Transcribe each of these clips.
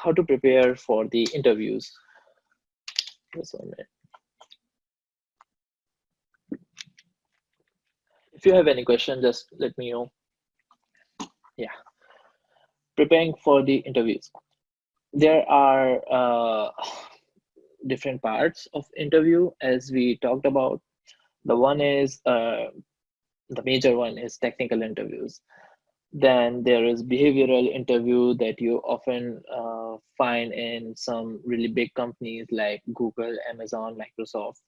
how to prepare for the interviews. Just 1 minute. If you have any question, just let me know. Yeah, preparing for the interviews. There are different parts of interview as we talked about. The one is the major one is technical interviews. Then there is behavioral interview that you often find in some really big companies like Google, Amazon, Microsoft.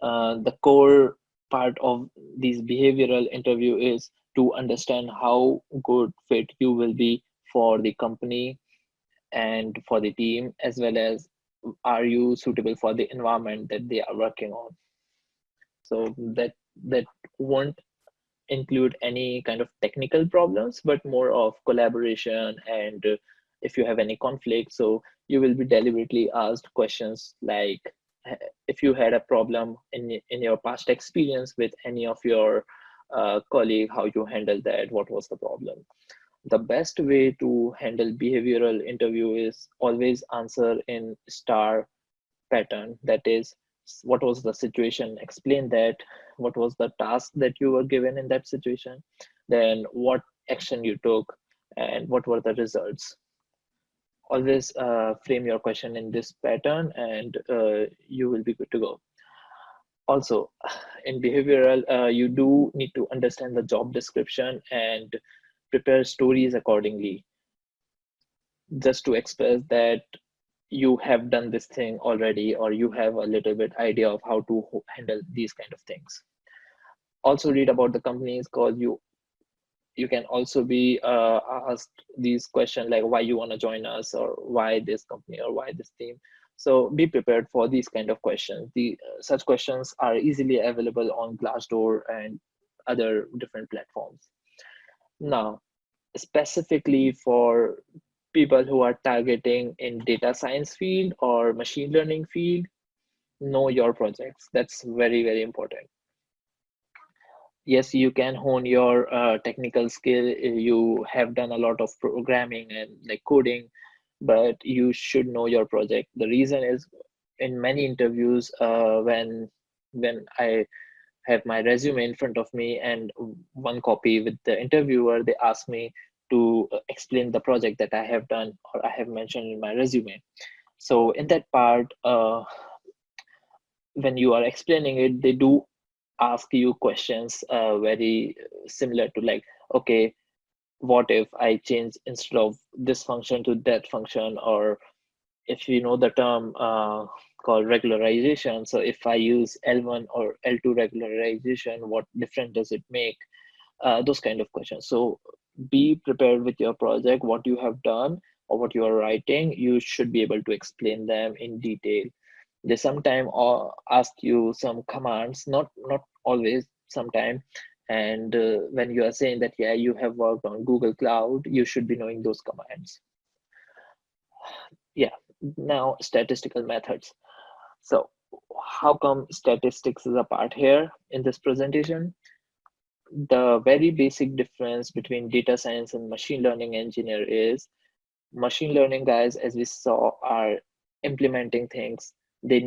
The core part of these behavioral interview is to understand how good fit you will be for the company and for the team, as well as are you suitable for the environment that they are working on. So that won't include any kind of technical problems, but more of collaboration and if you have any conflict. So you will be deliberately asked questions like if you had a problem in your past experience with any of your colleague, how you handled that, what was the problem. The best way to handle behavioral interview is always answer in STAR pattern. That is, what was the situation, explain that, what was the task that you were given in that situation, then what action you took, and what were the results. Always frame your question in this pattern and you will be good to go. Also, in behavioral, you do need to understand the job description and prepare stories accordingly, just to express that you have done this thing already, or you have a little bit idea of how to handle these kind of things. Also read about the companies, because you can also be asked these questions like why you want to join us, or why this company, or why this team. So be prepared for these kind of questions. Such questions are easily available on Glassdoor and other different platforms. Now, specifically for people who are targeting in data science field or machine learning field, know your projects. That's very, very important. Yes, you can hone your technical skill. You have done a lot of programming and like coding, but you should know your project. The reason is in many interviews, when I have my resume in front of me and one copy with the interviewer, they ask me to explain the project that I have done or I have mentioned in my resume. So in that part, when you are explaining it, they do ask you questions very similar to like, okay, what if I change instead of this function to that function? Or if you know the term called regularization, so if I use L1 or L2 regularization, what difference does it make? Those kind of questions. So be prepared with your project, what you have done or what you are writing. You should be able to explain them in detail. They sometimes ask you some commands, not always, sometime. And when you are saying that, yeah, you have worked on Google Cloud, you should be knowing those commands. Yeah, now statistical methods. So how come statistics is a part here in this presentation? The very basic difference between data science and machine learning engineer is machine learning guys, as we saw, are implementing things. They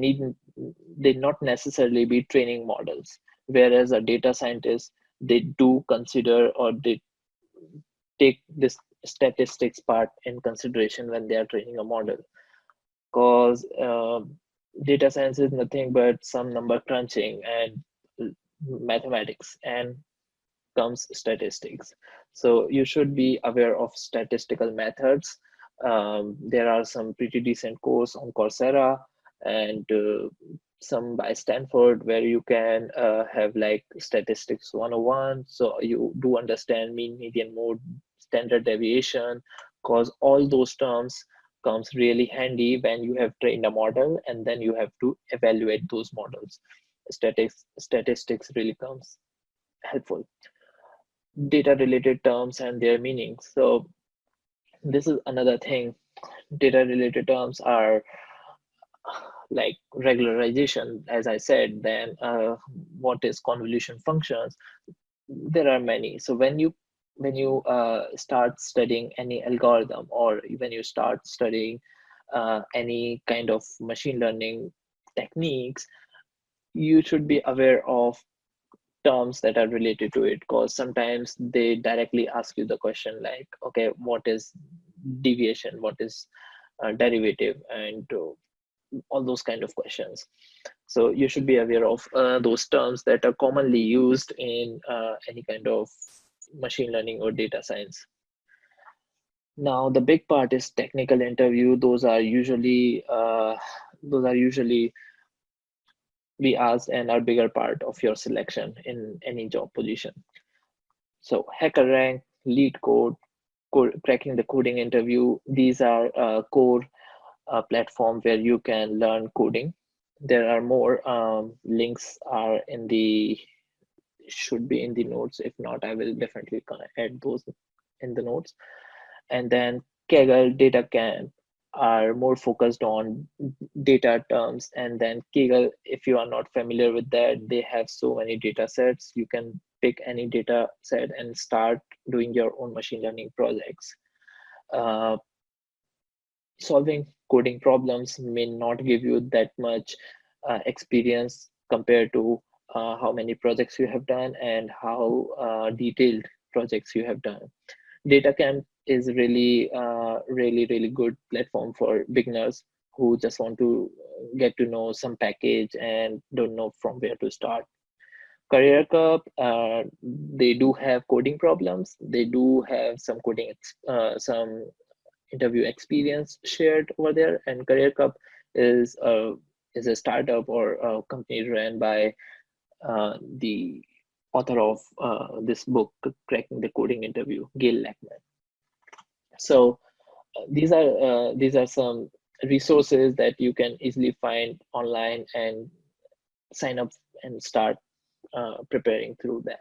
not necessarily be training models, whereas a data scientist, they do consider or they take this statistics part in consideration when they are training a model. Because data science is nothing but some number crunching and mathematics, and comes statistics. So you should be aware of statistical methods. There are some pretty decent course on Coursera and some by Stanford where you can have like statistics 101. So you do understand mean, median, mode, standard deviation, because all those terms comes really handy when you have trained a model and then you have to evaluate those models. Statistics really comes helpful. Data related terms and their meanings. So this is another thing. Data related terms are like regularization, as I said. Then what is convolution functions? There are many. So when you when you start studying any algorithm, or when you start studying any kind of machine learning techniques, you should be aware of terms that are related to it, because sometimes they directly ask you the question like, okay, what is deviation, what is derivative, and all those kind of questions. So you should be aware of those terms that are commonly used in any kind of machine learning or data science. Now the big part is technical interview. Those are usually be asked and are bigger part of your selection in any job position. So hacker rank, lead code, cracking the coding interview, these are core platform where you can learn coding. There are more links are in the should be in the notes. If not, I will definitely add those in the notes. And then Kaggle, Data Camp are more focused on data terms. And then Kaggle, if you are not familiar with that, they have so many data sets. You can pick any data set and start doing your own machine learning projects. Uh, Solving coding problems may not give you that much experience compared to how many projects you have done and how detailed projects you have done. DataCamp is really good platform for beginners who just want to get to know some package and don't know from where to start. Career Cup, they do have coding problems. They do have some interview experience shared over there. And Career Cup is a startup or a company run by the author of this book, Cracking the Coding Interview, Gail Lackman. So these are some resources that you can easily find online and sign up and start preparing through that.